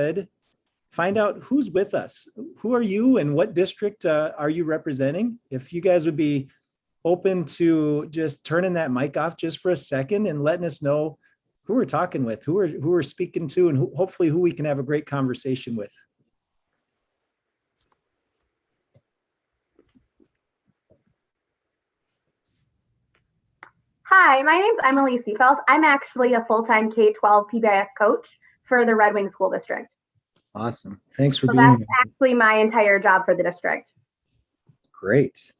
could find out who's with us. Who are you and what district are you representing? If you guys would be open to just turning that mic off just for a second and letting us know who we're talking with, who we're speaking to, and hopefully who we can have a great conversation with. Hi, my name's Emily Seafelt. I'm actually a full-time K-12 PBIS coach for the Red Wing School District. Awesome. Thanks for being here. That's actually my entire job for the district. Great.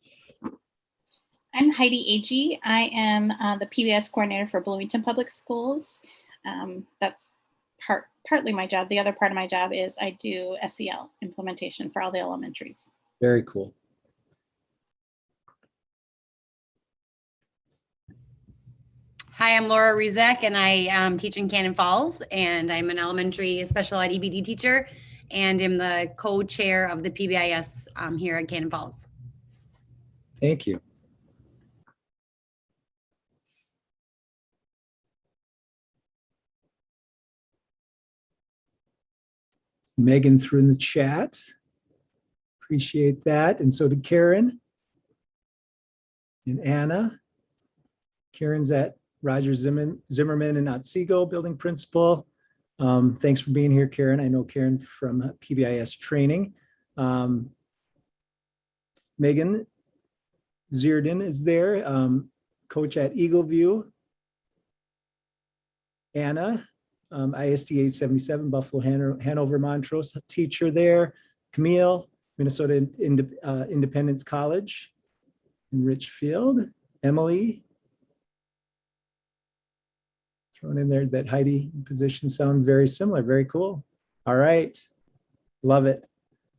I'm Heidi Agee. I am the PBIS coordinator for Bloomington Public Schools. That's partly my job. The other part of my job is I do SEL implementation for all the elementaries. Very cool. Hi, I'm Laura Rizek, and I teach in Cannon Falls, and I'm an elementary special ed EBD teacher, and am the co-chair of the PBIS here at Cannon Falls. Thank you. Megan threw in the chat. Appreciate that. And so did Karen and Anna. Karen's at Roger Zimmerman in Otsego, building principal. Thanks for being here, Karen. I know Karen from PBIS training. Megan Zierden is there, coach at Eagleview. Anna, ISD 877, Buffalo, Hanover, Montrose, teacher there. Camille, Minnesota Independence College in Richfield. Emily, thrown in there that Heidi positions sound very similar. Very cool. All right. Love it.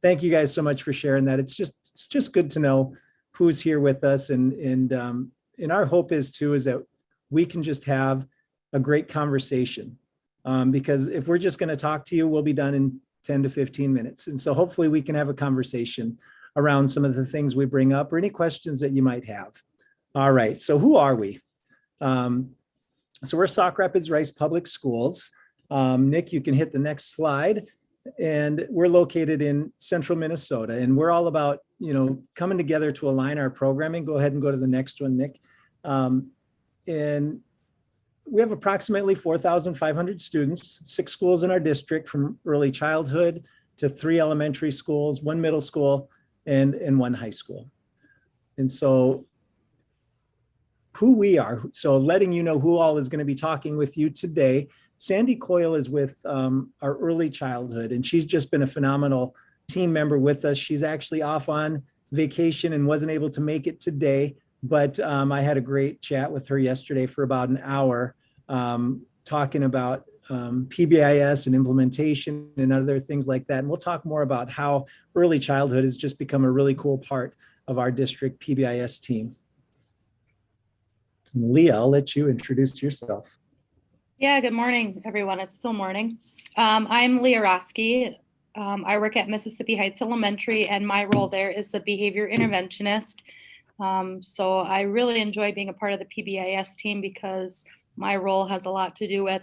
Thank you guys so much for sharing that. It's just good to know who's here with us. And our hope is that we can just have a great conversation. Because if we're just going to talk to you, we'll be done in 10 to 15 minutes. And so hopefully we can have a conversation around some of the things we bring up or any questions that you might have. All right. So who are we? So we're Sauk Rapids Rice Public Schools. Nick, you can hit the next slide. And we're located in central Minnesota. And we're all about, coming together to align our programming. Go ahead and go to the next one, Nick. And we have approximately 4,500 students, 6 schools in our district, from early childhood to 3 elementary schools, 1 middle school, and 1 high school. And so who we are. So letting you know who all is going to be talking with you today. Sandy Coyle is with our early childhood, and she's just been a phenomenal team member with us. She's actually off on vacation and wasn't able to make it today, but I had a great chat with her yesterday for about an hour, talking about PBIS and implementation and other things like that. And we'll talk more about how early childhood has just become a really cool part of our district PBIS team. And Leah, I'll let you introduce yourself. Yeah, good morning, everyone. It's still morning. I'm Leah Roski. I work at Mississippi Heights Elementary, and my role there is the behavior interventionist. So I really enjoy being a part of the PBIS team because my role has a lot to do with,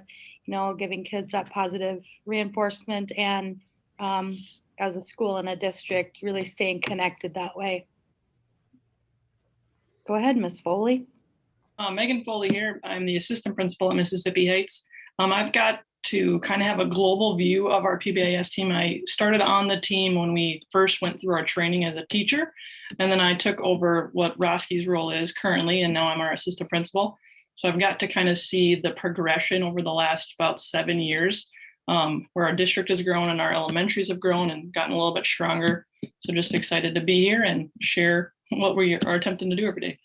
giving kids that positive reinforcement and as a school and a district, really staying connected that way. Go ahead, Ms. Foley. Megan Foley here. I'm the assistant principal at Mississippi Heights. I've got to kind of have a global view of our PBIS team. I started on the team when we first went through our training as a teacher, and then I took over what Roski's role is currently, and now I'm our assistant principal. So I've got to kind of see the progression over the last about 7 years, where our district has grown and our elementaries have grown and gotten a little bit stronger. So just excited to be here and share what we are attempting to do every day.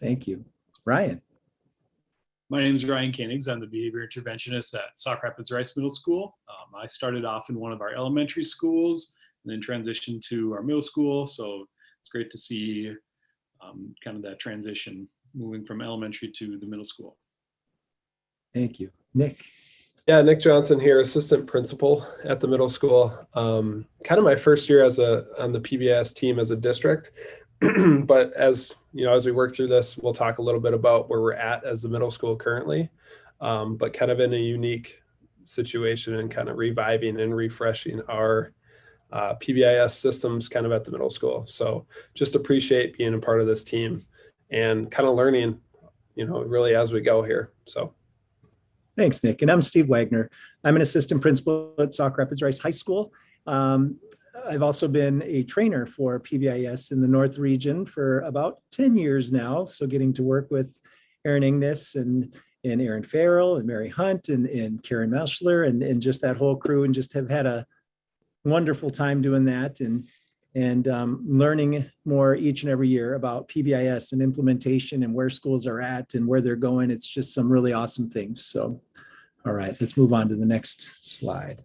Thank you. Ryan. My name is Ryan Koenigs. I'm the behavior interventionist at Sauk Rapids Rice Middle School. I started off in one of our elementary schools and then transitioned to our middle school. So it's great to see kind of that transition moving from elementary to the middle school. Thank you. Nick. Yeah, Nick Johnson here, assistant principal at the middle school. Kind of my first year on the PBIS team as a district. But as we work through this, we'll talk a little bit about where we're at as the middle school currently, but kind of in a unique situation and kind of reviving and refreshing our PBIS systems kind of at the middle school. So just appreciate being a part of this team and kind of learning, really as we go here. So. Thanks, Nick. And I'm Steve Wagner. I'm an assistant principal at Sauk Rapids Rice High School. I've also been a trainer for PBIS in the North region for about 10 years now. So getting to work with Aaron Ignis and Aaron Farrell and Mary Hunt and Karen Melschler and just that whole crew, and just have had a wonderful time doing that and learning more each and every year about PBIS and implementation and where schools are at and where they're going. It's just some really awesome things. So, all right, let's move on to the next slide.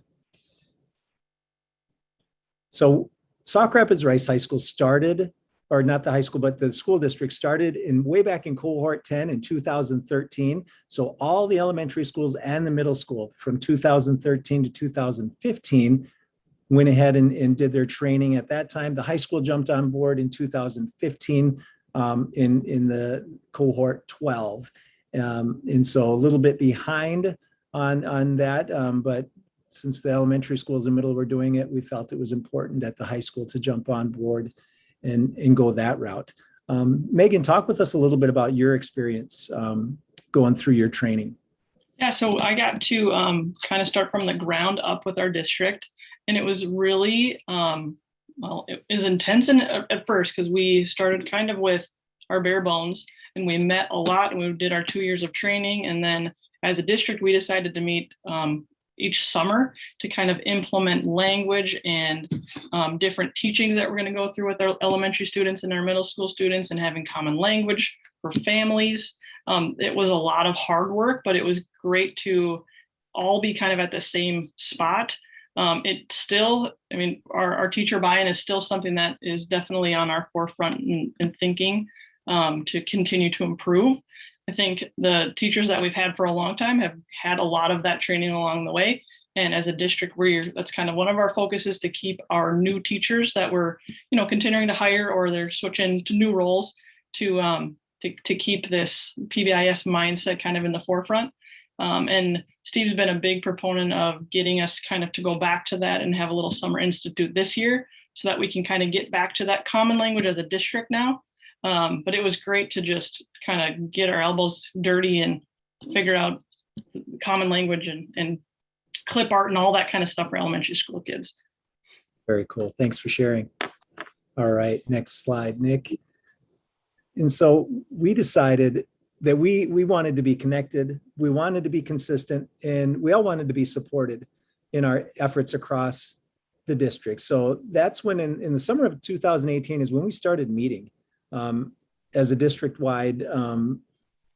So Sauk Rapids Rice High School started, or not the high school, but the school district started way back in cohort 10 in 2013. So all the elementary schools and the middle school from 2013 to 2015 went ahead and did their training at that time. The high school jumped on board in 2015 in the cohort 12. And so a little bit behind on that, but since the elementary schools and middle were doing it, we felt it was important at the high school to jump on board and go that route. Megan, talk with us a little bit about your experience going through your training. Yeah, so I got to kind of start from the ground up with our district, and it was really, it was intense at first because we started kind of with our bare bones, and we met a lot, and we did our 2 years of training, and then as a district, we decided to meet each summer to kind of implement language and different teachings that we're going to go through with our elementary students and our middle school students, and having common language for families. It was a lot of hard work, but it was great to all be kind of at the same spot. It still, I mean, our teacher buy-in is still something that is definitely on our forefront in thinking to continue to improve. I think the teachers that we've had for a long time have had a lot of that training along the way. And as a district, that's kind of one of our focuses, to keep our new teachers that we're, continuing to hire, or they're switching to new roles, to keep this PBIS mindset kind of in the forefront. And Steve's been a big proponent of getting us kind of to go back to that and have a little summer institute this year, so that we can kind of get back to that common language as a district now. But it was great to just kind of get our elbows dirty and figure out common language and clip art and all that kind of stuff for elementary school kids. Very cool. Thanks for sharing. All right, next slide, Nick. And so we decided that we wanted to be connected, we wanted to be consistent, and we all wanted to be supported in our efforts across the district. So that's when in the summer of 2018 is when we started meeting as a district-wide,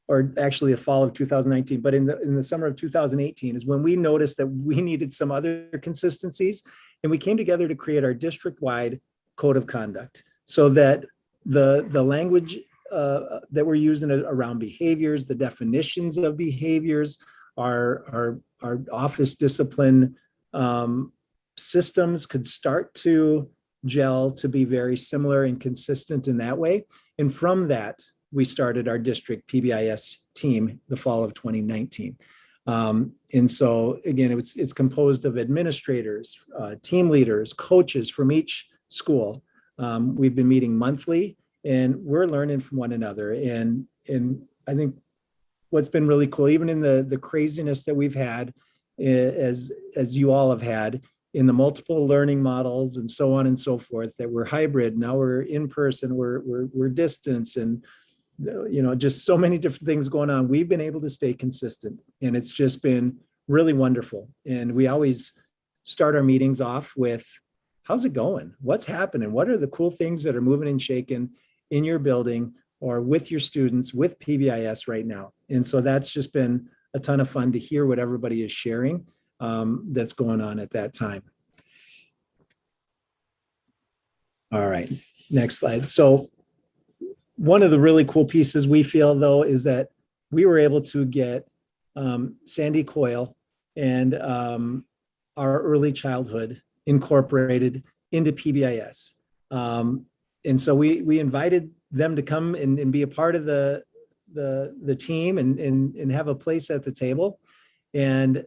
or actually the fall of 2019, but in the summer of 2018 is when we noticed that we needed some other consistencies, and we came together to create our district-wide code of conduct, so that the language that we're using around behaviors, the definitions of behaviors, our office discipline systems could start to gel to be very similar and consistent in that way. And from that, we started our district PBIS team the fall of 2019. And so again, it's composed of administrators, team leaders, coaches from each school. We've been meeting monthly, and we're learning from one another. And I think what's been really cool, even in the craziness that we've had, as you all have had, in the multiple learning models and so on and so forth, that we're hybrid, now we're in person, we're distance, and just so many different things going on. We've been able to stay consistent, and it's just been really wonderful. And we always start our meetings off with, how's it going? What's happening? What are the cool things that are moving and shaking in your building or with your students with PBIS right now? And so that's just been a ton of fun to hear what everybody is sharing that's going on at that time. All right, next slide. So one of the really cool pieces we feel, though, is that we were able to get Sandy Coyle and our early childhood incorporated into PBIS. And so we invited them to come and be a part of the team and have a place at the table. And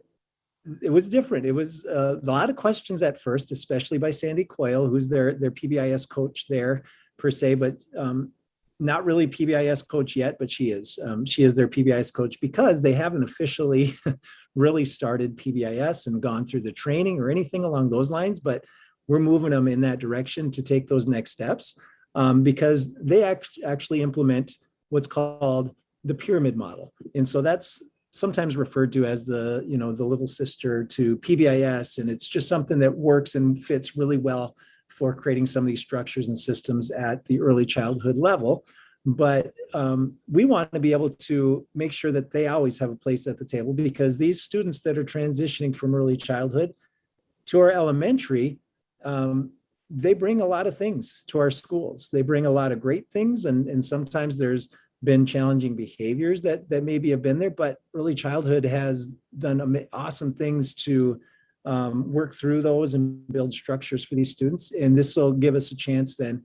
it was different. It was a lot of questions at first, especially by Sandy Coyle, who's their PBIS coach there per se, but not really PBIS coach yet, but she is. She is their PBIS coach because they haven't officially really started PBIS and gone through the training or anything along those lines, but we're moving them in that direction to take those next steps because they actually implement what's called the pyramid model. And so that's sometimes referred to as the, you know, the little sister to PBIS. And it's just something that works and fits really well for creating some of these structures and systems at the early childhood level. But we want to be able to make sure that they always have a place at the table, because these students that are transitioning from early childhood to our elementary, they bring a lot of things to our schools. They bring a lot of great things, and sometimes there's been challenging behaviors that maybe have been there, but early childhood has done awesome things to work through those and build structures for these students. And this will give us a chance then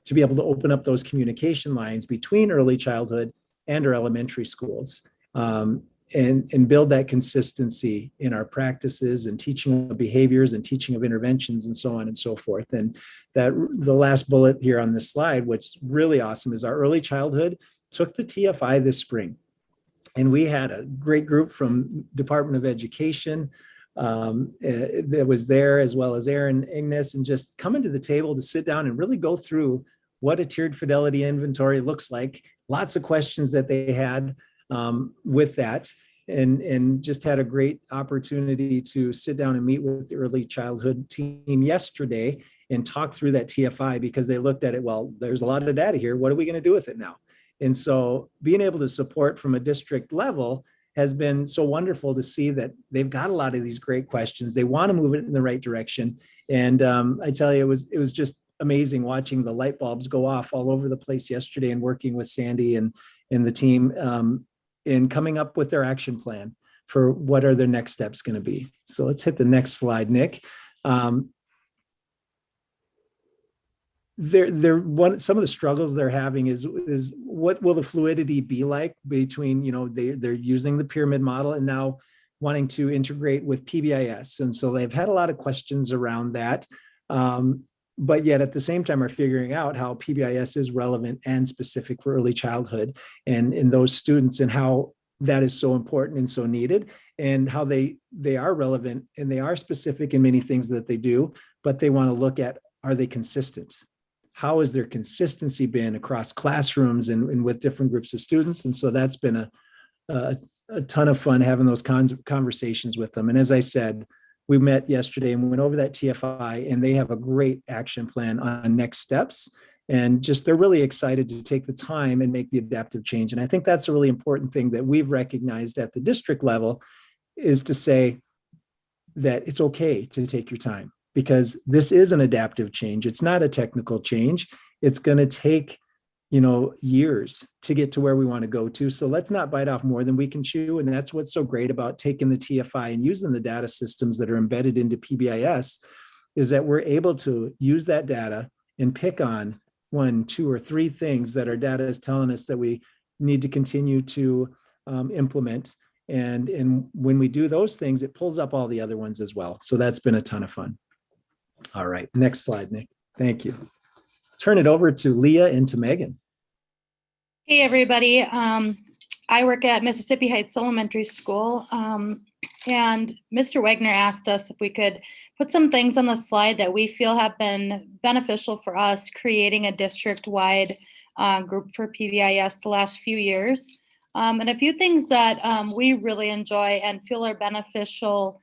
to be able to open up those communication lines between early childhood and our elementary schools, and build that consistency in our practices and teaching of behaviors and teaching of interventions and so on and so forth. And that the last bullet here on this slide, which is really awesome, is our early childhood took the TFI this spring. And we had a great group from Department of Education that was there, as well as Aaron Ignis, and just coming to the table to sit down and really go through what a tiered fidelity inventory looks like. Lots of questions that they had with that, and just had a great opportunity to sit down and meet with the early childhood team yesterday and talk through that TFI, because they looked at it, well, there's a lot of data here. What are we going to do with it now? And so being able to support from a district level has been so wonderful to see that they've got a lot of these great questions. They want to move it in the right direction. And I tell you, it was just amazing watching the light bulbs go off all over the place yesterday, and working with Sandy and the team in coming up with their action plan for what are their next steps going to be. So let's hit the next slide, Nick. Some of the struggles they're having is what will the fluidity be like between, you know, they're using the pyramid model and now wanting to integrate with PBIS. And so they've had a lot of questions around that. But yet at the same time are figuring out how PBIS is relevant and specific for early childhood and in those students, and how that is so important and so needed, and how they are relevant and they are specific in many things that they do, but they want to look at, are they consistent? How has their consistency been across classrooms and with different groups of students? And so that's been a ton of fun having those conversations with them. And as I said, we met yesterday and we went over that TFI, and they have a great action plan on next steps. And just, they're really excited to take the time and make the adaptive change. And I think that's a really important thing that we've recognized at the district level, is to say that it's okay to take your time, because this is an adaptive change. It's not a technical change. It's going to take, you know, years to get to where we want to go to. So let's not bite off more than we can chew. And that's what's so great about taking the TFI and using the data systems that are embedded into PBIS, is that we're able to use that data and pick on 1, 2, or 3 things that our data is telling us that we need to continue to implement. And when we do those things, it pulls up all the other ones as well. So that's been a ton of fun. All right, next slide, Nick. Thank you. Turn it over to Leah and to Megan. Hey, everybody. I work at Mississippi Heights Elementary School, and Mr. Wagner asked us if we could put some things on the slide that we feel have been beneficial for us creating a district-wide group for PBIS the last few years. And a few things that we really enjoy and feel are beneficial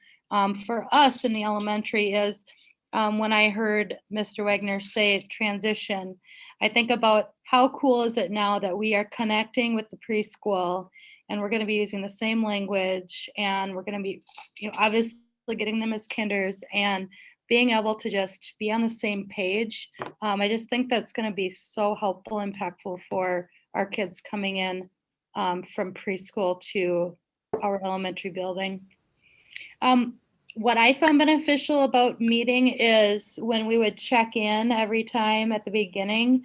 for us in the elementary is when I heard Mr. Wagner say transition, I think about how cool is it now that we are connecting with the preschool, and we're going to be using the same language, and we're going to be, you know, obviously getting them as kinders and being able to just be on the same page. I just think that's going to be so helpful, impactful for our kids coming in from preschool to our elementary building. What I found beneficial about meeting is when we would check in every time at the beginning,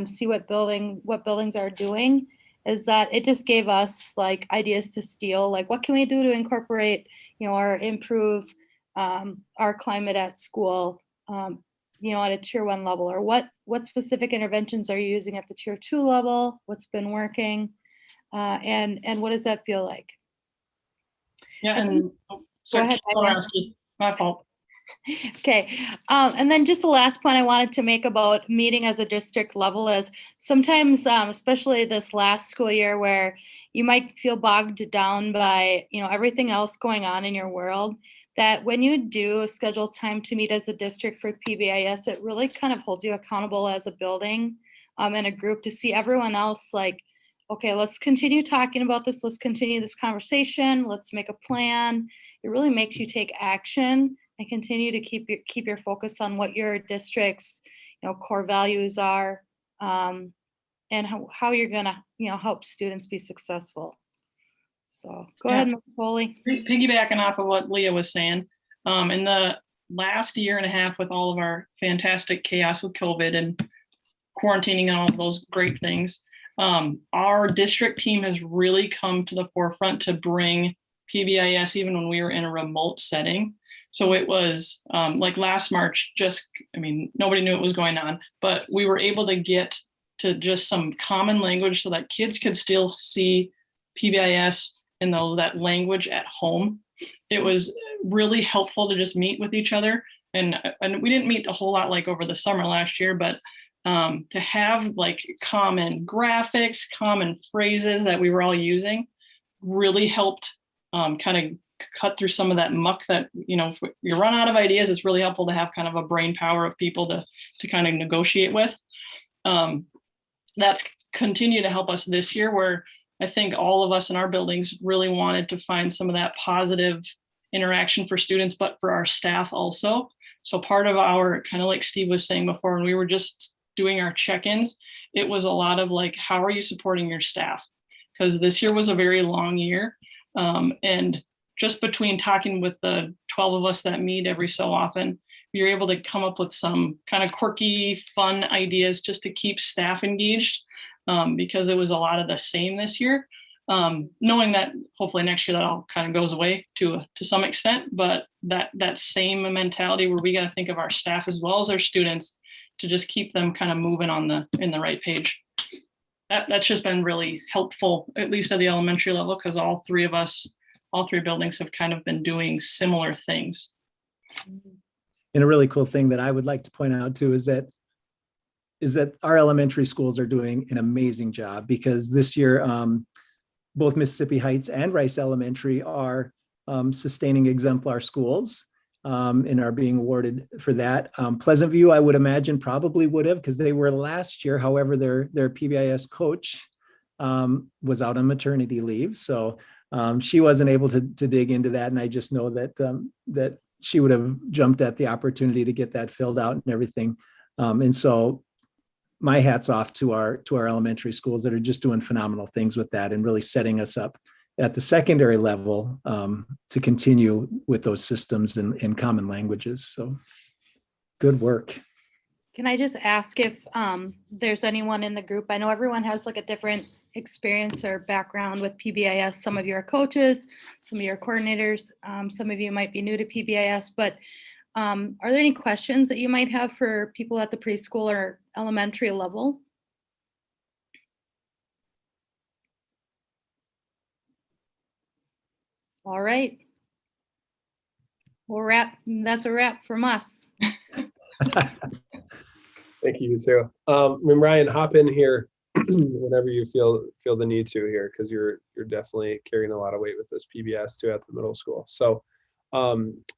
see what buildings are doing, is that it just gave us like ideas to steal, like what can we do to incorporate, or improve our climate at school, at a tier 1 level, or what specific interventions are you using at the tier 2 level? What's been working? And what does that feel like? Yeah, and sorry, Go ahead, my fault. Okay. And then just the last point I wanted to make about meeting as a district level is sometimes, especially this last school year, where you might feel bogged down by, everything else going on in your world, that when you do schedule time to meet as a district for PBIS, it really kind of holds you accountable as a building and a group to see everyone else like, okay, let's continue talking about this. Let's continue this conversation. Let's make a plan. It really makes you take action and continue to keep your focus on what your district's core values are, and how you're gonna help students be successful. So go ahead, Ms. Foley. Piggybacking off of what Leah was saying, in the last year and a half with all of our fantastic chaos with COVID and quarantining and all of those great things, our district team has really come to the forefront to bring PBIS even when we were in a remote setting. So it was like last March, nobody knew what was going on, but we were able to get to just some common language so that kids could still see PBIS and that language at home. It was really helpful to just meet with each other. And we didn't meet a whole lot like over the summer last year, but to have like common graphics, common phrases that we were all using really helped kind of cut through some of that muck that, if you run out of ideas, it's really helpful to have kind of a brain power of people to kind of negotiate with. That's continued to help us this year, where I think all of us in our buildings really wanted to find some of that positive interaction for students, but for our staff also. So part of our, kind of like Steve was saying before, when we were just doing our check-ins, it was a lot of like, how are you supporting your staff? Because this year was a very long year. And just between talking with the 12 of us that meet every so often, you're able to come up with some kind of quirky, fun ideas just to keep staff engaged, because it was a lot of the same this year. Knowing that hopefully next year that all kind of goes away to some extent, but that same mentality where we got to think of our staff as well as our students to just keep them kind of moving in the right page. That's just been really helpful, at least at the elementary level, because all three buildings have kind of been doing similar things. And a really cool thing that I would like to point out too is that our elementary schools are doing an amazing job, because this year, both Mississippi Heights and Rice Elementary are sustaining exemplar schools and are being awarded for that. Pleasant View, I would imagine, probably would have, because they were last year. However, their PBIS coach was out on maternity leave, so she wasn't able to dig into that. And I just know that she would have jumped at the opportunity to get that filled out and everything. And so my hat's off to our elementary schools that are just doing phenomenal things with that and really setting us up at the secondary level to continue with those systems and common languages. So good work. Can I just ask if there's anyone in the group? I know everyone has like a different experience or background with PBIS. Some of you are coaches, some of you are coordinators, some of you might be new to PBIS, but are there any questions that you might have for people at the preschool or elementary level? All right. We'll wrap. That's a wrap from us. Thank you, too. Ryan, hop in here whenever you feel the need to here, because you're definitely carrying a lot of weight with this PBS too at the middle school. So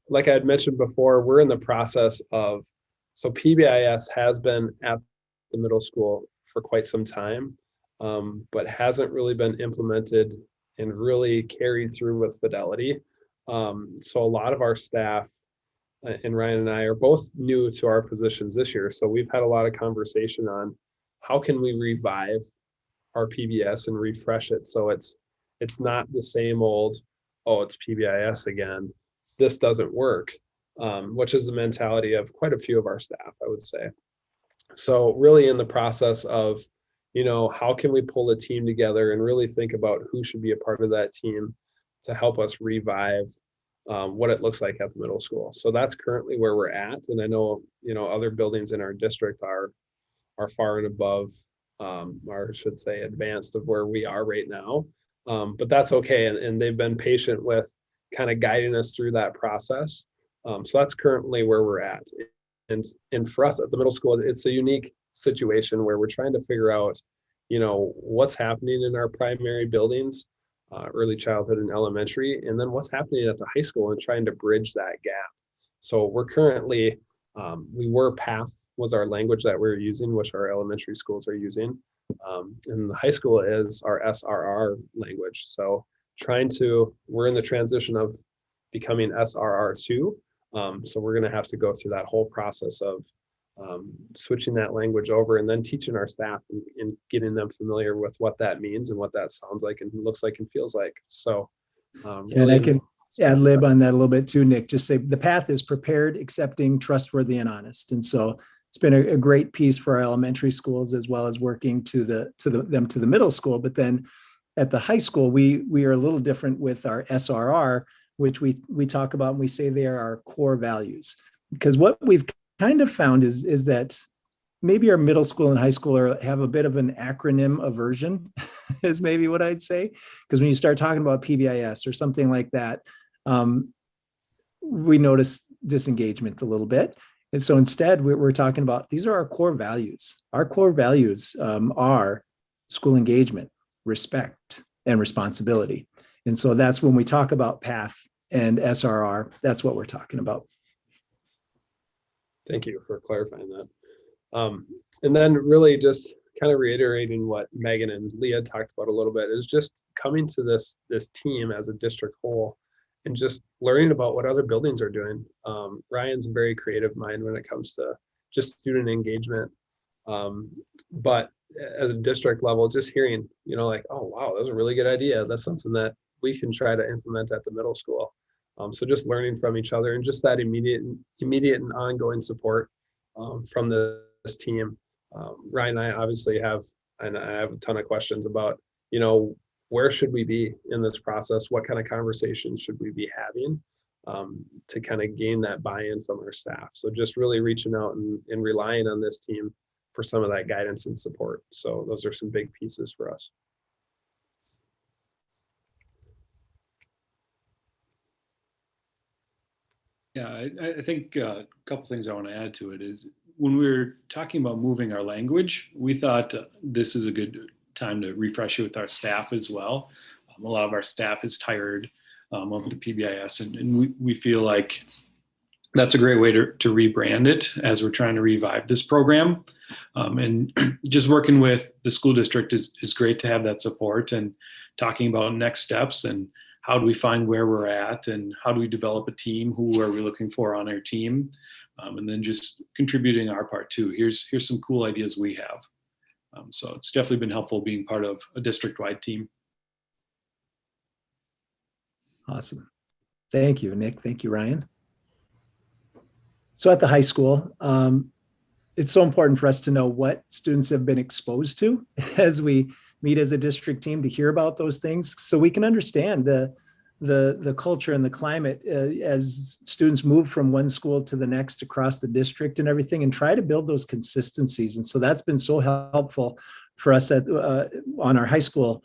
like I had mentioned before, we're in the process of, so PBIS has been at the middle school for quite some time, but hasn't really been implemented and really carried through with fidelity. So a lot of our staff, and Ryan and I are both new to our positions this year. So we've had a lot of conversation on how can we revive our PBS and refresh it so it's not the same old, oh, it's PBIS again. This doesn't work, which is the mentality of quite a few of our staff, I would say. So really in the process of, how can we pull a team together and really think about who should be a part of that team to help us revive what it looks like at the middle school. So that's currently where we're at. And I know, other buildings in our district are far and above, or I should say advanced of where we are right now. But that's okay. And they've been patient with kind of guiding us through that process. So that's currently where we're at. And for us at the middle school, it's a unique situation where we're trying to figure out, what's happening in our primary buildings, early childhood and elementary, and then what's happening at the high school and trying to bridge that gap. So we're currently, PATH was our language that we're using, which our elementary schools are using. And the high school is our SRR language. So we're in the transition of becoming SRR2. So we're going to have to go through that whole process of switching that language over and then teaching our staff and getting them familiar with what that means and what that sounds like and looks like and feels like. So, and I can ad lib on that a little bit too, Nick. Just say the PATH is prepared, accepting, trustworthy, and honest. And so it's been a great piece for our elementary schools as well as working to the middle school. But then at the high school, we are a little different with our SRR, which we talk about and we say they are our core values. Because what we've kind of found is that maybe our middle school and high school have a bit of an acronym aversion is maybe what I'd say. Because when you start talking about PBIS or something like that, we notice disengagement a little bit. And so instead, we're talking about, these are our core values. Our core values are school engagement, respect, and responsibility. And so that's when we talk about PATH and SRR, that's what we're talking about. Thank you for clarifying that. And then really just kind of reiterating what Megan and Leah talked about a little bit is just coming to this team as a district whole and just learning about what other buildings are doing. Ryan's a very creative mind when it comes to just student engagement. But as a district level, just hearing, like, oh, wow, that was a really good idea. That's something that we can try to implement at the middle school. So just learning from each other and just that immediate and ongoing support from this team. Ryan and I obviously have a ton of questions about, where should we be in this process? What kind of conversations should we be having to kind of gain that buy-in from our staff? So just really reaching out and relying on this team for some of that guidance and support. So those are some big pieces for us. Yeah, I think a couple things I want to add to it is when we were talking about moving our language, we thought this is a good time to refresh it with our staff as well. A lot of our staff is tired of the PBIS, and we feel like that's a great way to rebrand it as we're trying to revive this program. And just working with the school district is great to have that support and talking about next steps and how do we find where we're at and how do we develop a team? Who are we looking for on our team? And then just contributing our part too. Here's some cool ideas we have. So it's definitely been helpful being part of a district-wide team. Awesome. Thank you, Nick. Thank you, Ryan. So at the high school, it's so important for us to know what students have been exposed to as we meet as a district team to hear about those things so we can understand the culture and the climate as students move from one school to the next across the district and everything, and try to build those consistencies. And so that's been so helpful for us on our high school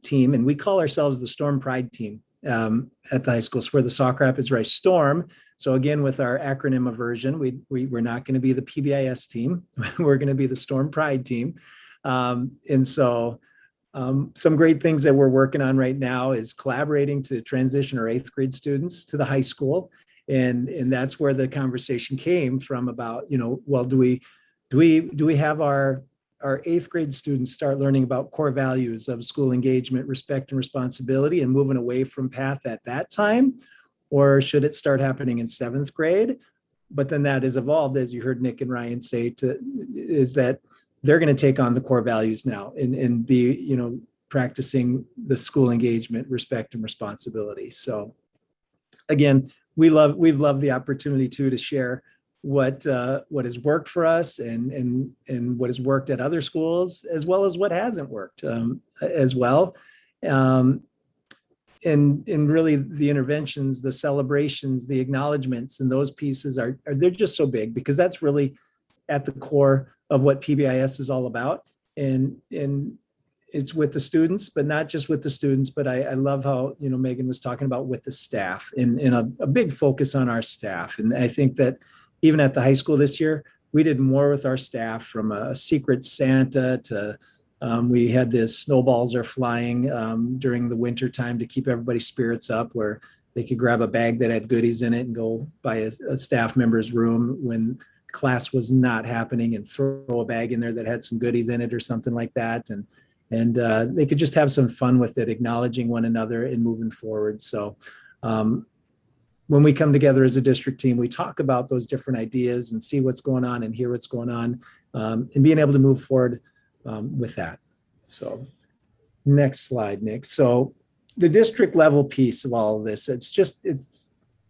team. And we call ourselves the Storm Pride team at the high school. So we're the Sauk Rapids Rice Storm. So again, with our acronym aversion, we're not going to be the PBIS team. We're going to be the Storm Pride team. And so some great things that we're working on right now is collaborating to transition our 8th grade students to the high school. And that's where the conversation came from about, well, do we have our 8th grade students start learning about core values of school engagement, respect, and responsibility and moving away from PATH at that time? Or should it start happening in 7th grade? But then that has evolved, as you heard Nick and Ryan say, is that they're going to take on the core values now and be, practicing the school engagement, respect, and responsibility. So again, we've loved the opportunity to share what has worked for us and what has worked at other schools, as well as what hasn't worked as well. and really the interventions, the celebrations, the acknowledgments, and those pieces are they're just so big, because that's really at the core of what PBIS is all about. And it's with the students, but not just with the students, but I love how, Megan was talking about with the staff, and a big focus on our staff. And I think that even at the high school this year, we did more with our staff, from a Secret Santa to we had this snowballs are flying during the winter time to keep everybody's spirits up, where they could grab a bag that had goodies in it and go by a staff member's room when class was not happening and throw a bag in there that had some goodies in it or something like that. And they could just have some fun with it, acknowledging one another and moving forward. So when we come together as a district team, we talk about those different ideas and see what's going on and hear what's going on, and being able to move forward with that. So next slide, Nick. So the district level piece of all of this,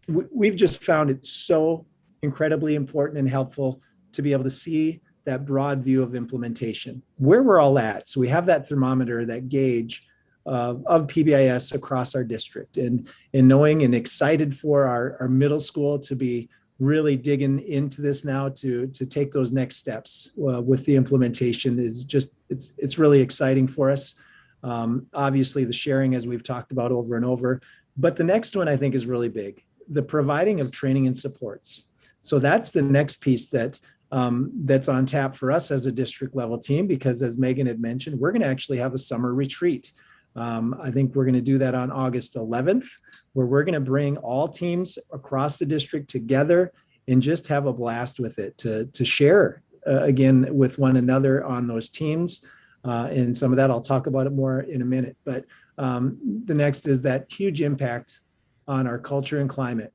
we've just found it so incredibly important and helpful to be able to see that broad view of implementation, where we're all at. So we have that thermometer, that gauge of PBIS across our district, and knowing and excited for our middle school to be really digging into this now to take those next steps with the implementation is just, it's really exciting for us. Obviously the sharing, as we've talked about over and over, but the next one I think is really big, the providing of training and supports. So that's the next piece that's on tap for us as a district level team, because as Megan had mentioned, we're going to actually have a summer retreat. I think we're going to do that on August 11th, where we're going to bring all teams across the district together and just have a blast with it, to share again with one another on those teams. And some of that I'll talk about it more in a minute. But the next is that huge impact on our culture and climate,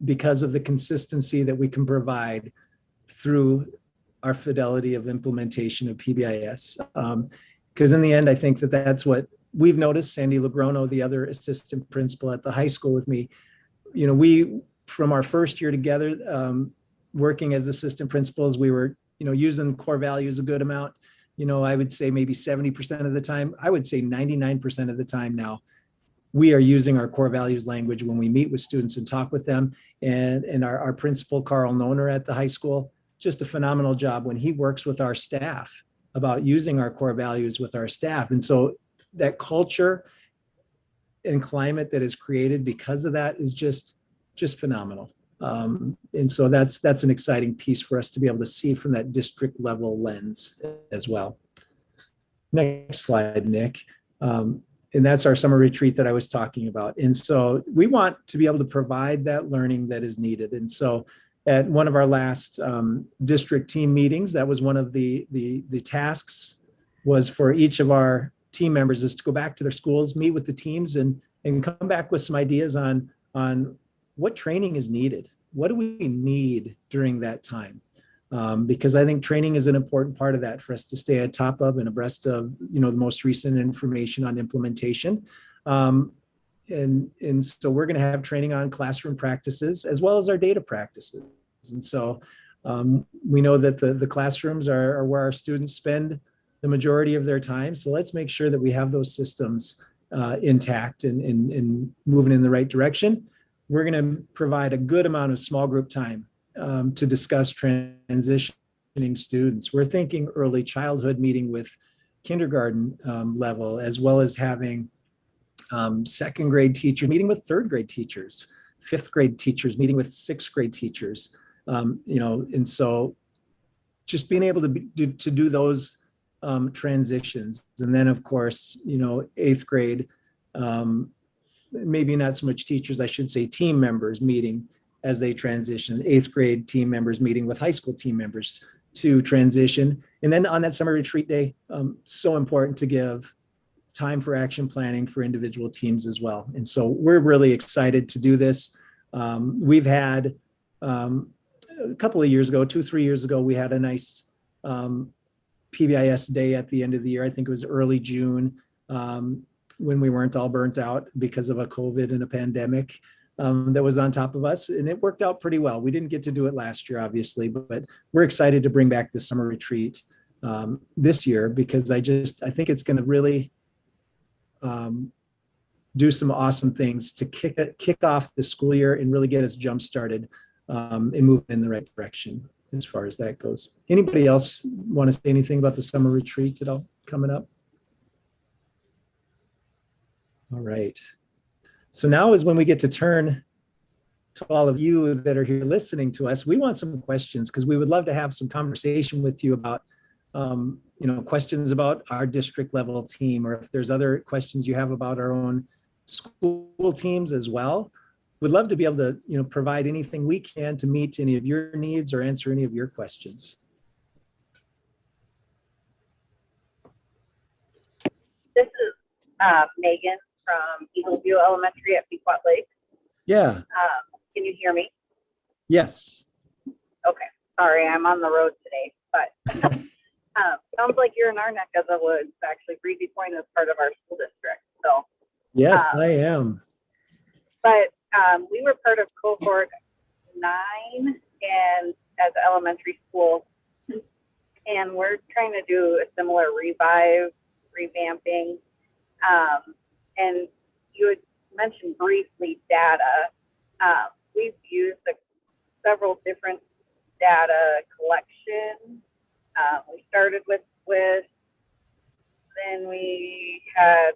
because of the consistency that we can provide through our fidelity of implementation of PBIS. Because in the end, I think that that's what we've noticed. Sandy Lagrono, the other assistant principal at the high school with me, we, from our first year together, working as assistant principals, we were, using core values a good amount. I would say maybe 70% of the time. I would say 99% of the time now, we are using our core values language when we meet with students and talk with them. And our principal, Carl Noner at the high school, just a phenomenal job when he works with our staff about using our core values with our staff. And so that culture and climate that is created because of that is just phenomenal. And so that's an exciting piece for us to be able to see from that district level lens as well. Next slide, Nick. And that's our summer retreat that I was talking about. And so we want to be able to provide that learning that is needed. And so at one of our last district team meetings, that was one of the tasks, was for each of our team members is to go back to their schools, meet with the teams, and come back with some ideas on what training is needed. What do we need during that time? Because I think training is an important part of that for us to stay on top of and abreast of, the most recent information on implementation. And so we're going to have training on classroom practices as well as our data practices. And so we know that the classrooms are where our students spend the majority of their time. So let's make sure that we have those systems intact and moving in the right direction. We're going to provide a good amount of small group time to discuss transitioning students. We're thinking early childhood, meeting with kindergarten level, as well as having second grade teachers meeting with third grade teachers, fifth grade teachers meeting with sixth grade teachers. And so just being able to do those transitions. And then of course, eighth grade, maybe not so much teachers, I should say team members meeting as they transition, eighth grade team members meeting with high school team members to transition. And then on that summer retreat day, so important to give time for action planning for individual teams as well. And so we're really excited to do this. We've had a couple of years ago, 2-3 years ago, we had a nice PBIS day at the end of the year. I think it was early June, when we weren't all burnt out because of a COVID and a pandemic that was on top of us. And it worked out pretty well. We didn't get to do it last year, obviously, but we're excited to bring back the summer retreat this year, because I think it's going to really do some awesome things to kick off the school year and really get us jump started and move in the right direction as far as that goes. Anybody else want to say anything about the summer retreat at all coming up? All right. So now is when we get to turn to all of you that are here listening to us. We want some questions because we would love to have some conversation with you about questions about our district level team, or if there's other questions you have about our own school teams as well. We'd love to be able to provide anything we can to meet any of your needs or answer any of your questions. This is Megan from Eagle View Elementary at Pequot Lake. Yeah. Can you hear me? Yes. Okay. Sorry, I'm on the road today, but sounds like you're in our neck of the woods. Actually, Breezy Point is part of our school district. So yes, I am. But we were part of cohort 9 and as elementary school, and we're trying to do a similar revamping. And you had mentioned briefly data. We've used several different data collection. We started with SWIS, then we had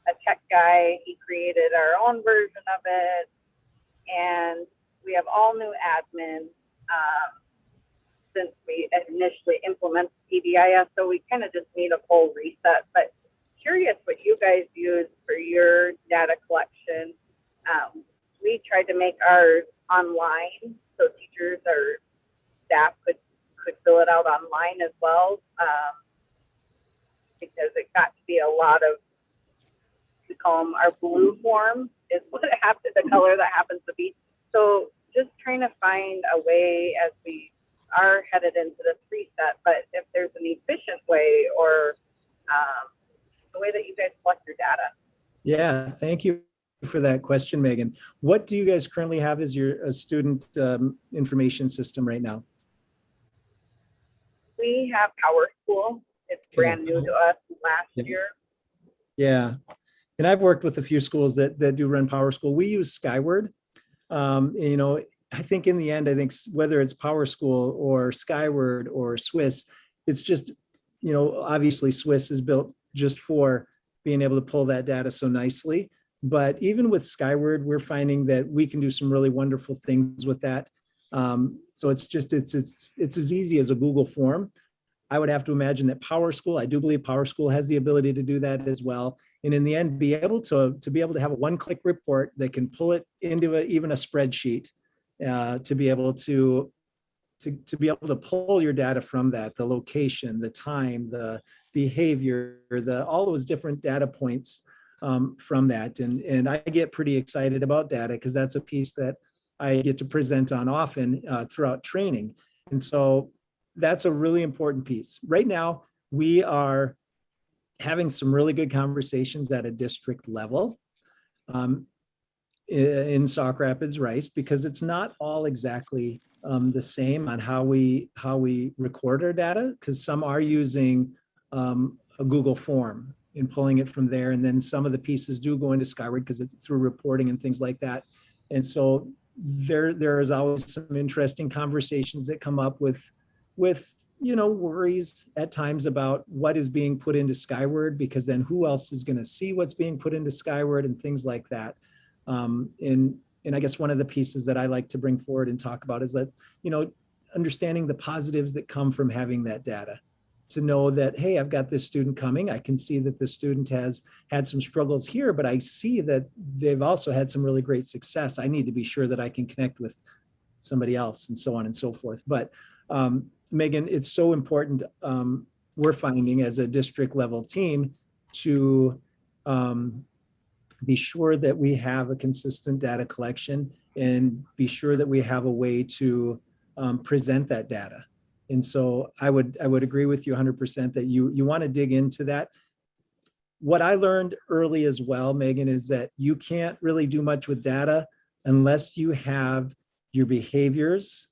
a tech guy. He created our own version of it, and we have all new admins since we initially implemented PBIS, so we kind of just need a full reset. But curious what you guys use for your data collection. We tried to make ours online so teachers or staff could fill it out online as well, because it got to be a lot of, we call them our blue form is what it happens, the color that happens to be. So just trying to find a way as we are headed into this reset, but if there's an efficient way or the way that you guys collect your data. Yeah, thank you for that question, Megan. What do you guys currently have as your student information system right now? We have Power School. It's brand new to us last year. Yeah, and I've worked with a few schools that do run Power School. We use Skyward. I think in the end, I think whether it's Power School or Skyward or SWIS, it's just, obviously SWIS is built just for being able to pull that data so nicely. But even with Skyward, we're finding that we can do some really wonderful things with that. So it's as easy as a Google form. I would have to imagine that Power School, I do believe Power School has the ability to do that as well. And in the end, be able to have a one-click report that can pull it into even a spreadsheet, to be able to pull your data from that, the location, the time, the behavior, all those different data points from that. And I get pretty excited about data because that's a piece that I get to present on often throughout training. And so that's a really important piece. Right now, we are having some really good conversations at a district level in Sauk Rapids Rice, because it's not all exactly the same on how we record our data, because some are using a Google form and pulling it from there. And then some of the pieces do go into Skyward because it's through reporting and things like that. And so there is always some interesting conversations that come up with worries at times about what is being put into Skyward, because then who else is going to see what's being put into Skyward and things like that. And I guess one of the pieces that I like to bring forward and talk about is that, understanding the positives that come from having that data, to know that, hey, I've got this student coming. I can see that the student has had some struggles here, but I see that they've also had some really great success. I need to be sure that I can connect with somebody else, and so on and so forth. But Megan, it's so important, we're finding as a district level team, to be sure that we have a consistent data collection and be sure that we have a way to present that data. And so I would agree with you 100% that you want to dig into that. What I learned early as well, Megan, is that you can't really do much with data unless you have your behaviors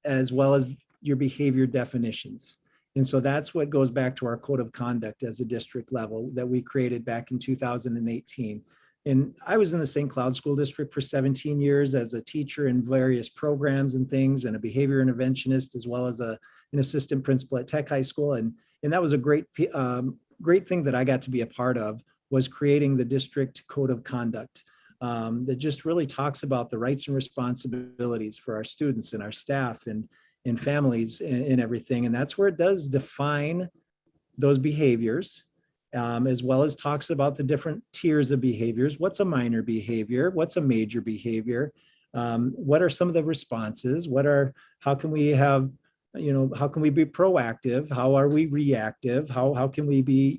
as well as your behavior definitions. And so that's what goes back to our code of conduct as a district level that we created back in 2018. And I was in the St. Cloud School District for 17 years as a teacher in various programs and things, and a behavior interventionist, as well as an assistant principal at Tech High School. And that was a great thing that I got to be a part of, was creating the district code of conduct that just really talks about the rights and responsibilities for our students and our staff and families and everything. And that's where it does define those behaviors, as well as talks about the different tiers of behaviors. What's a minor behavior? What's a major behavior? What are some of the responses? How can we have, how can we be proactive? How are we reactive? How can we be,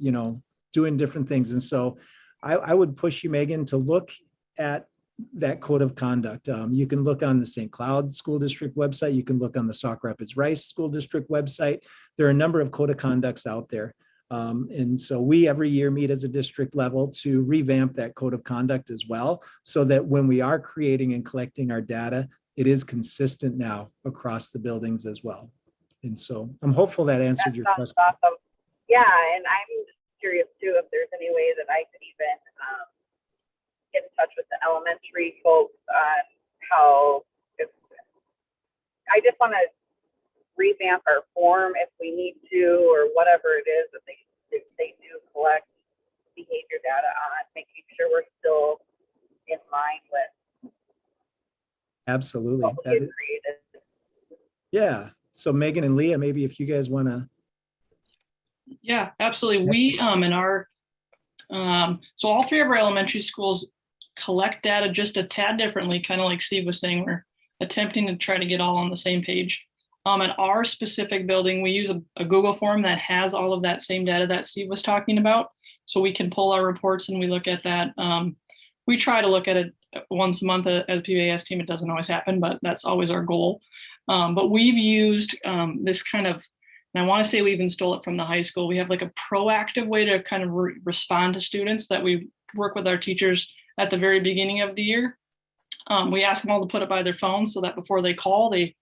doing different things? And so I would push you, Megan, to look at that code of conduct. You can look on the St. Cloud School District website. You can look on the Sauk Rapids Rice School District website. There are a number of code of conducts out there. And so we every year meet as a district level to revamp that code of conduct as well, so that when we are creating and collecting our data, it is consistent now across the buildings as well. And so I'm hopeful that answered your question. Awesome. Yeah, and I'm just curious too if there's any way that I could even get in touch with the elementary folks on how, if I just want to revamp our form if we need to, or whatever it is that they do collect behavior data on, making sure we're still in line with Absolutely. what we had created. Yeah. So Megan and Leah, maybe if you guys want to. Yeah, absolutely. We in our so all three of our elementary schools collect data just a tad differently, kind of like Steve was saying. We're attempting to try to get all on the same page. At our specific building, we use a Google form that has all of that same data that Steve was talking about. So we can pull our reports and we look at that. We try to look at it once a month as a PBIS team. It doesn't always happen, but that's always our goal. But we've used this kind of, and I want to say we even stole it from the high school. We have like a proactive way to kind of respond to students that we work with our teachers at the very beginning of the year. We ask them all to put it by their phone so that before they call, they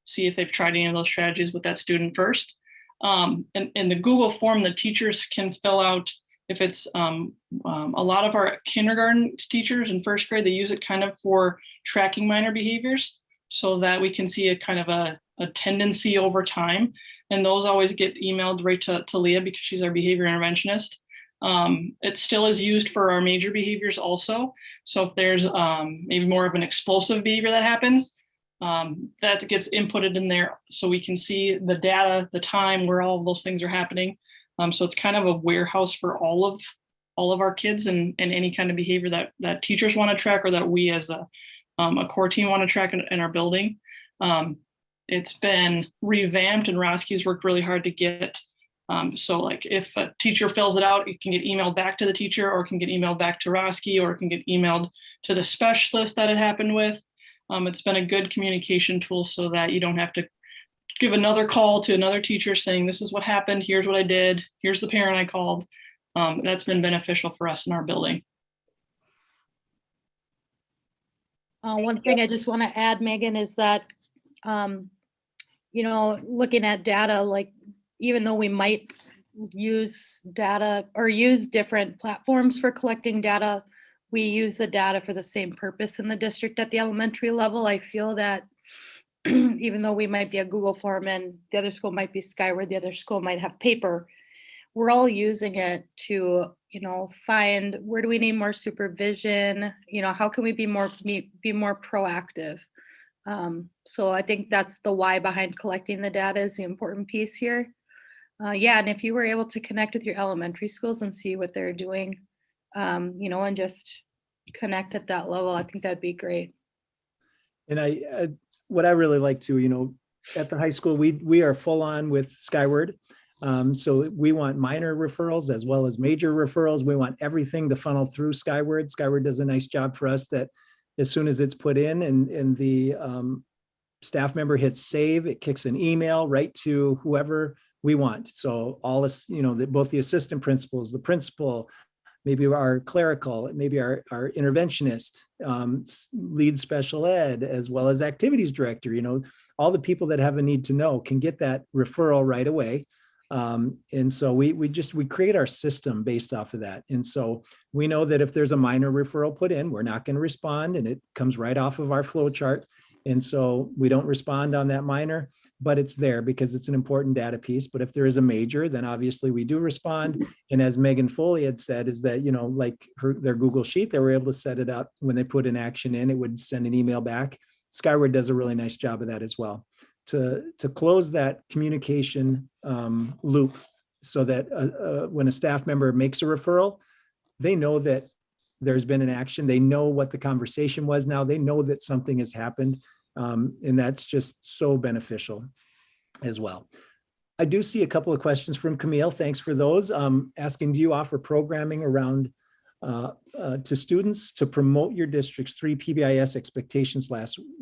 see if they've tried any of those strategies with that student first. And in the Google form, the teachers can fill out, if it's a lot of our kindergarten teachers in first grade, they use it kind of for tracking minor behaviors so that we can see a kind of a tendency over time. And those always get emailed right to Leah because she's our behavior interventionist. It still is used for our major behaviors also. So if there's maybe more of an explosive behavior that happens, that gets inputted in there so we can see the data, the time where all of those things are happening. So it's kind of a warehouse for all of our kids and any kind of behavior that teachers want to track or that we as a core team want to track in our building. It's been revamped and Roski's worked really hard to get. So like if a teacher fills it out, it can get emailed back to the teacher, or it can get emailed back to Roski, or it can get emailed to the specialist that it happened with. It's been a good communication tool so that you don't have to give another call to another teacher saying, this is what happened, here's what I did, here's the parent I called. That's been beneficial for us in our building. One thing I just want to add, Megan, is that, looking at data, like even though we might use data or use different platforms for collecting data, we use the data for the same purpose in the district at the elementary level. I feel that even though we might be a Google form and the other school might be Skyward, the other school might have paper, we're all using it to, find where do we need more supervision, how can we be more proactive. So I think that's the why behind collecting the data is the important piece here. And if you were able to connect with your elementary schools and see what they're doing, and just connect at that level, I think that'd be great. And what I really like to, at the high school, we are full on with Skyward. So we want minor referrals as well as major referrals. We want everything to funnel through Skyward. Skyward does a nice job for us that as soon as it's put in and the staff member hits save, it kicks an email right to whoever we want. So all this, both the assistant principals, the principal, maybe our clerical, maybe our interventionist, lead special ed, as well as activities director, all the people that have a need to know can get that referral right away. And so we create our system based off of that. And so we know that if there's a minor referral put in, we're not going to respond, and it comes right off of our flow chart. And so we don't respond on that minor, but it's there because it's an important data piece. But if there is a major, then obviously we do respond. And as Megan Foley had said, is that, you know, like their Google Sheet, they were able to set it up when they put an action in, it would send an email back. Skyward does a really nice job of that as well, to close that communication loop, so that when a staff member makes a referral, they know that there's been an action. They know what the conversation was. Now they know that something has happened. And that's just so beneficial as well. I do see a couple of questions from Camille. Thanks for those. Asking, do you offer programming around to students to promote your district's 3 PBIS expectations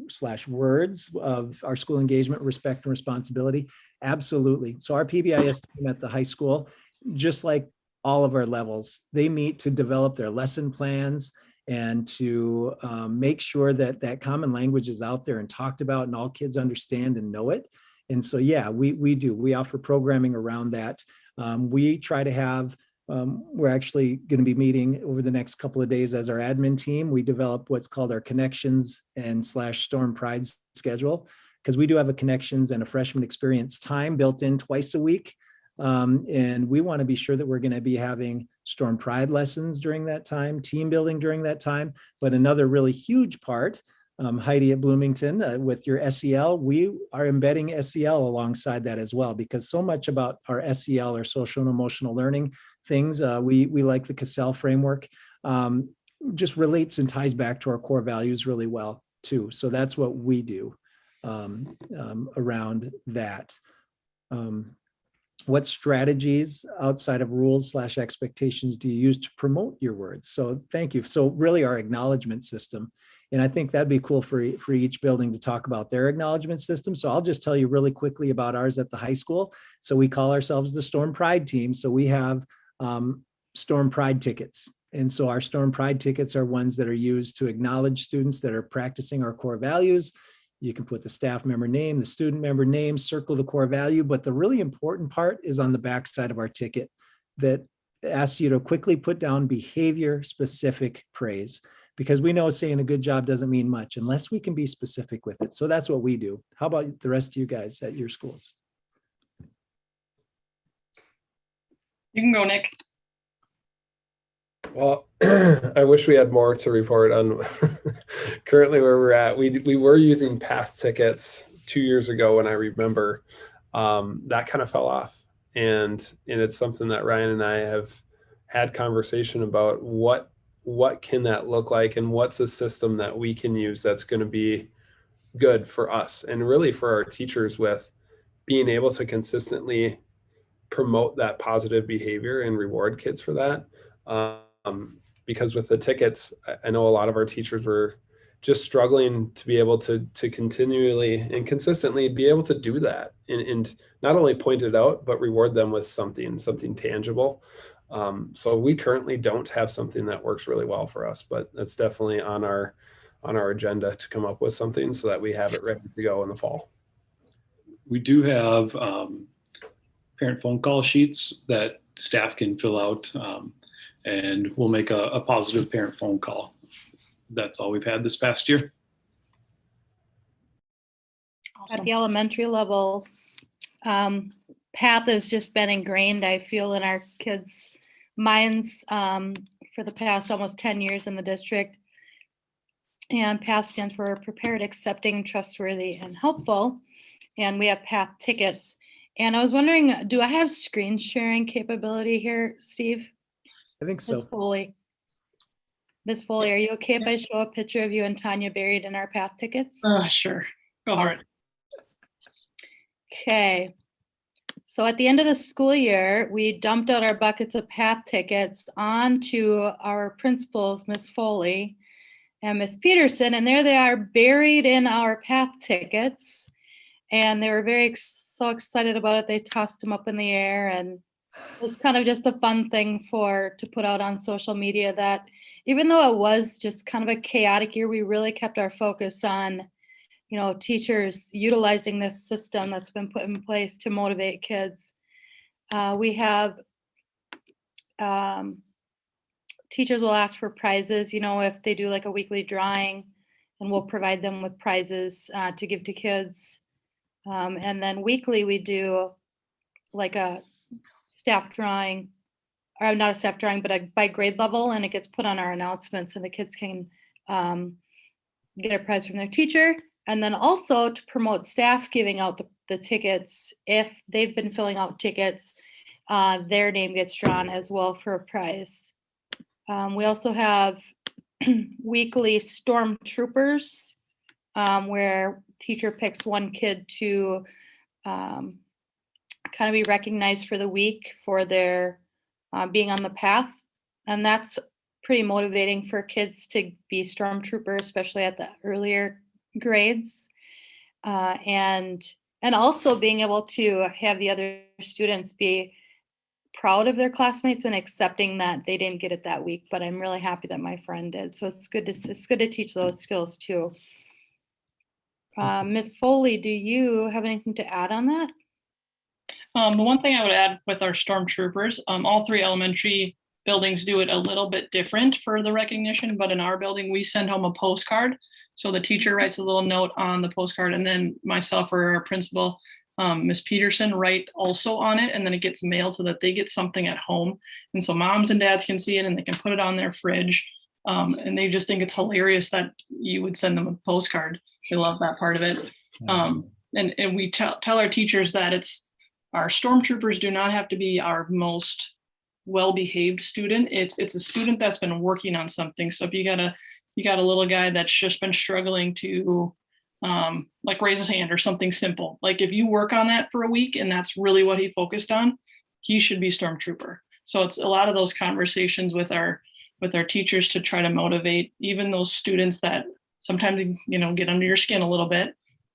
slash words of our school engagement, respect, and responsibility? Absolutely. So our PBIS team at the high school, just like all of our levels, they meet to develop their lesson plans and to make sure that that common language is out there and talked about and all kids understand and know it. And so, yeah, we offer programming around that. We try to have, we're actually going to be meeting over the next couple of days as our admin team. We develop what's called our connections and / Storm Pride schedule, because we do have a connections and a freshman experience time built in twice a week. And we want to be sure that we're going to be having Storm Pride lessons during that time, team building during that time. But another really huge part, Heidi at Bloomington, with your SEL, we are embedding SEL alongside that as well, because so much about our SEL or social and emotional learning things, we like the Cassell framework, just relates and ties back to our core values really well too. So that's what we do around that. What strategies outside of rules / expectations do you use to promote your words? So thank you. So really our acknowledgement system. And I think that'd be cool for each building to talk about their acknowledgement system. So I'll just tell you really quickly about ours at the high school. So we call ourselves the Storm Pride team. So we have Storm Pride tickets. And so our Storm Pride tickets are ones that are used to acknowledge students that are practicing our core values. You can put the staff member name, the student member name, circle the core value. But the really important part is on the back side of our ticket that asks you to quickly put down behavior specific praise, because we know saying a good job doesn't mean much unless we can be specific with it. So that's what we do. How about the rest of you guys at your schools? You can go, Nick. Well, I wish we had more to report on currently where we're at. We were using path tickets 2 years ago, when I remember that kind of fell off. And it's something that Ryan and I have had conversation about. What can that look like, and what's a system that we can use that's going to be good for us and really for our teachers, with being able to consistently promote that positive behavior and reward kids for that. Because with the tickets, I know a lot of our teachers were just struggling to be able to continually and consistently be able to do that, and not only point it out, but reward them with something tangible. So we currently don't have something that works really well for us, but that's definitely on our agenda to come up with something so that we have it ready to go in the fall. We do have parent phone call sheets that staff can fill out, and we'll make a positive parent phone call. That's all we've had this past year. At the elementary level, PATH has just been ingrained, I feel, in our kids' minds for the past almost 10 years in the district. And PATH stands for Prepared, Accepting, Trustworthy, and Helpful. And we have PATH tickets. And I was wondering, do I have screen sharing capability here, Steve? I think so. Ms. Foley. Ms. Foley, are you okay if I show a picture of you and Tanya buried in our PATH tickets? Sure. Go for it. Okay. So at the end of the school year, we dumped out our buckets of PATH tickets onto our principals, Ms. Foley and Ms. Peterson, and there they are buried in our PATH tickets. And they were so excited about it. They tossed them up in the air, and it's kind of just a fun thing to put out on social media, that even though it was just kind of a chaotic year, we really kept our focus on, teachers utilizing this system that's been put in place to motivate kids. We have teachers will ask for prizes, if they do like a weekly drawing, and we'll provide them with prizes to give to kids. And then weekly we do like a staff drawing, or not a staff drawing, but by grade level, and it gets put on our announcements, and the kids can get a prize from their teacher. And then also to promote staff giving out the tickets, if they've been filling out tickets, their name gets drawn as well for a prize. We also have weekly stormtroopers, where teacher picks one kid to kind of be recognized for the week for their being on the path. And that's pretty motivating for kids to be stormtroopers, especially at the earlier grades. And also being able to have the other students be proud of their classmates and accepting that they didn't get it that week, but I'm really happy that my friend did. So it's good to teach those skills too. Ms. Foley, do you have anything to add on that? The one thing I would add with our stormtroopers, all 3 elementary buildings do it a little bit different for the recognition, but in our building, we send home a postcard. So the teacher writes a little note on the postcard, and then myself or our principal, Ms. Peterson, write also on it, and then it gets mailed so that they get something at home. And so moms and dads can see it and they can put it on their fridge. And they just think it's hilarious that you would send them a postcard. They love that part of it. And we tell our teachers that our stormtroopers do not have to be our most well-behaved student. It's a student that's been working on something. So if you got a little guy that's just been struggling to like raise his hand or something simple, like if you work on that for a week and that's really what he focused on, he should be stormtrooper. So it's a lot of those conversations with our teachers to try to motivate even those students that sometimes get under your skin a little bit,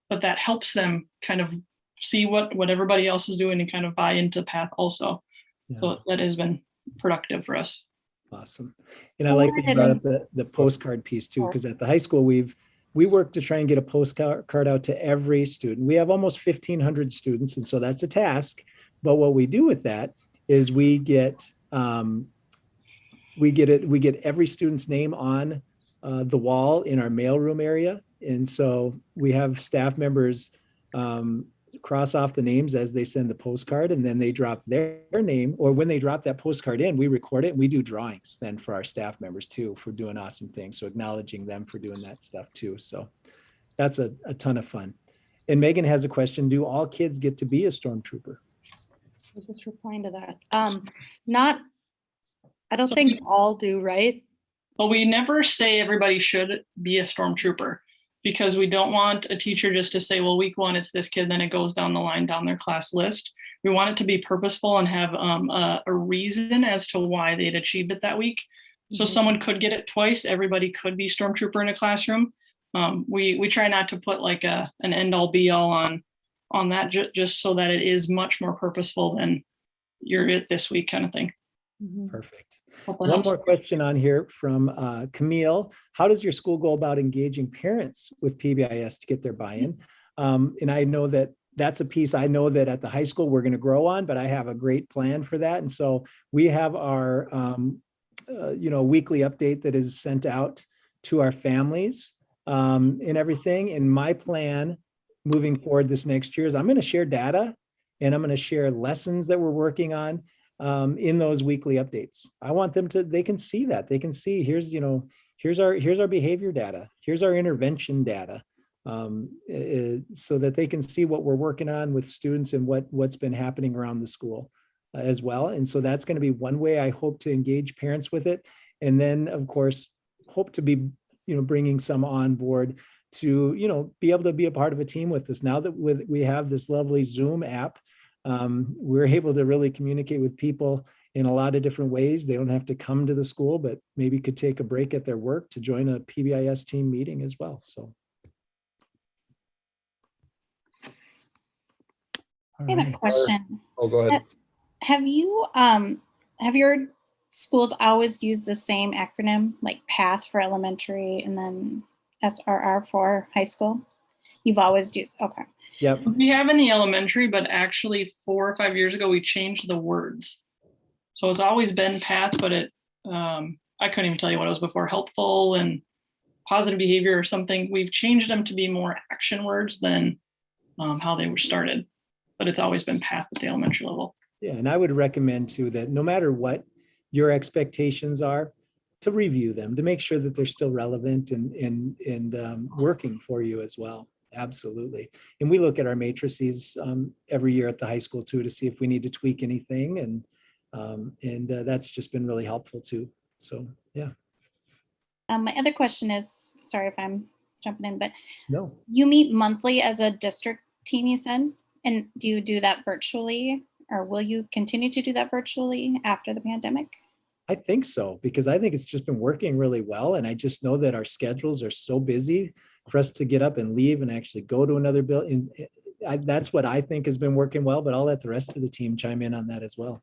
but that helps them kind of see what everybody else is doing and kind of buy into the path also. Yeah. So that has been productive for us. Awesome. And I like that you brought up the postcard piece too, because at the high school we work to try and get a postcard out to every student. We have almost 1,500 students, and so that's a task. But what we do with that is we get every student's name on the wall in our mailroom area, and so we have staff members cross off the names as they send the postcard, and then they drop their name, or when they drop that postcard in, we record it and we do drawings then for our staff members too for doing awesome things. So acknowledging them for doing that stuff too. So that's a ton of fun. And Megan has a question. Do all kids get to be a stormtrooper? I was just replying to that. I don't think all do, right? Well, we never say everybody should be a stormtrooper, because we don't want a teacher just to say, well, week 1, it's this kid, then it goes down the line, down their class list. We want it to be purposeful and have a reason as to why they'd achieved it that week. So someone could get it twice. Everybody could be stormtrooper in a classroom. We try not to put like an end all be all on that, just so that it is much more purposeful than you're it this week kind of thing. Perfect. One more question on here from Camille. How does your school go about engaging parents with PBIS to get their buy-in? And I know that that's a piece I know that at the high school we're going to grow on, but I have a great plan for that. And so we have our weekly update that is sent out to our families and everything. And my plan moving forward this next year is I'm going to share data and I'm going to share lessons that we're working on in those weekly updates. I want them to, they can see that. They can see here's our behavior data. Here's our intervention data. So that they can see what we're working on with students and what's been happening around the school as well. And so that's going to be one way I hope to engage parents with it. And then of course, hope to be, bringing some on board to, be able to be a part of a team with us. Now that we have this lovely Zoom app, we're able to really communicate with people in a lot of different ways. They don't have to come to the school, but maybe could take a break at their work to join a PBIS team meeting as well. So. I have a question. Oh, go ahead. Have your schools always used the same acronym, like PATH for elementary and then SRR for high school? You've always used, okay. Yep. We have in the elementary, but actually 4 or 5 years ago, we changed the words. So it's always been PATH, but I couldn't even tell you what it was before, helpful and positive behavior or something. We've changed them to be more action words than how they were started, but it's always been PATH at the elementary level. Yeah, and I would recommend too that no matter what your expectations are, to review them, to make sure that they're still relevant and working for you as well. Absolutely. And we look at our matrices every year at the high school too, to see if we need to tweak anything. And that's just been really helpful too. So, yeah. My other question is, sorry if I'm jumping in, but No. you meet monthly as a district team, you said, and do you do that virtually, or will you continue to do that virtually after the pandemic? I think so, because I think it's just been working really well. And I just know that our schedules are so busy for us to get up and leave and actually go to another building. That's what I think has been working well, but I'll let the rest of the team chime in on that as well.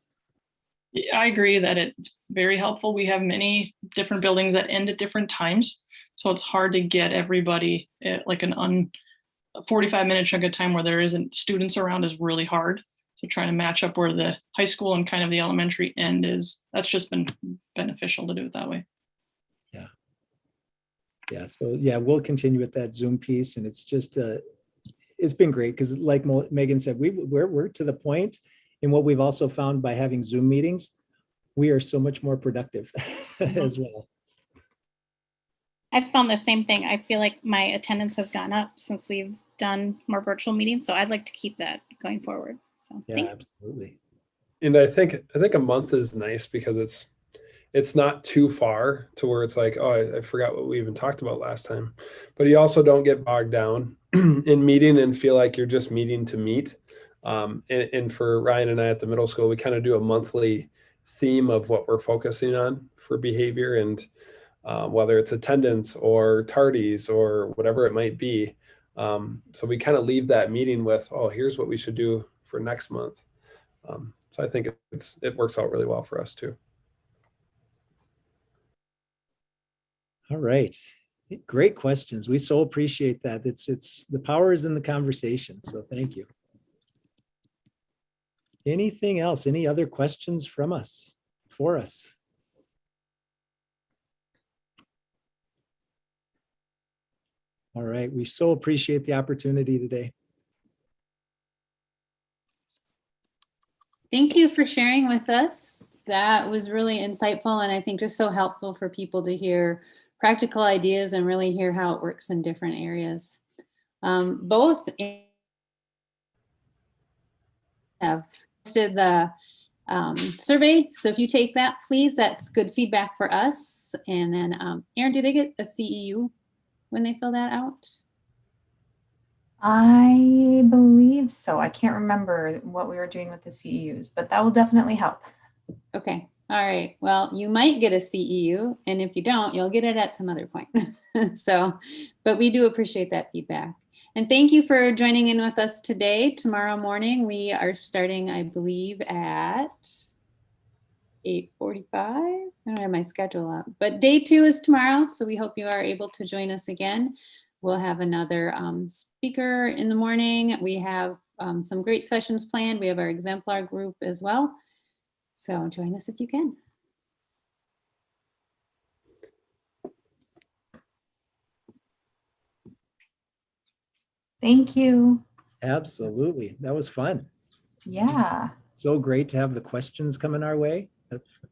Yeah, I agree that it's very helpful. We have many different buildings that end at different times. So it's hard to get everybody at like a 45-minute chunk of time where there isn't students around is really hard. So trying to match up where the high school and kind of the elementary end is, that's just been beneficial to do it that way. Yeah. Yeah. So yeah, we'll continue with that Zoom piece. And it's just, it's been great because like Megan said, we're to the point in what we've also found by having Zoom meetings, we are so much more productive as well. I've found the same thing. I feel like my attendance has gone up since we've done more virtual meetings. So I'd like to keep that going forward. So yeah, thanks. absolutely. And I think a month is nice because it's not too far to where it's like, oh, I forgot what we even talked about last time. But you also don't get bogged down in meeting and feel like you're just meeting to meet. And for Ryan and I at the middle school, we kind of do a monthly theme of what we're focusing on for behavior, and whether it's attendance or tardies or whatever it might be. So we kind of leave that meeting with, oh, here's what we should do for next month. So I think it works out really well for us too. All right. Great questions. We so appreciate that. It's the power is in the conversation. So thank you. Anything else? Any other questions from us, for us? All right. We so appreciate the opportunity today. Thank you for sharing with us. That was really insightful, and I think just so helpful for people to hear practical ideas and really hear how it works in different areas. Both have posted the survey, so if you take that, please, that's good feedback for us. And then, Erin, do they get a CEU when they fill that out? I believe so. I can't remember what we were doing with the CEUs, but that will definitely help. Okay. All right. Well, you might get a CEU, and if you don't, you'll get it at some other point. So, but we do appreciate that feedback. And thank you for joining in with us today. Tomorrow morning, we are starting, I believe, at 8:45. I don't have my schedule up, but day 2 is tomorrow. So we hope you are able to join us again. We'll have another speaker in the morning. We have some great sessions planned. We have our exemplar group as well. So join us if you can. Thank you. Absolutely. That was fun. Yeah. So great to have the questions coming our way. Absolutely.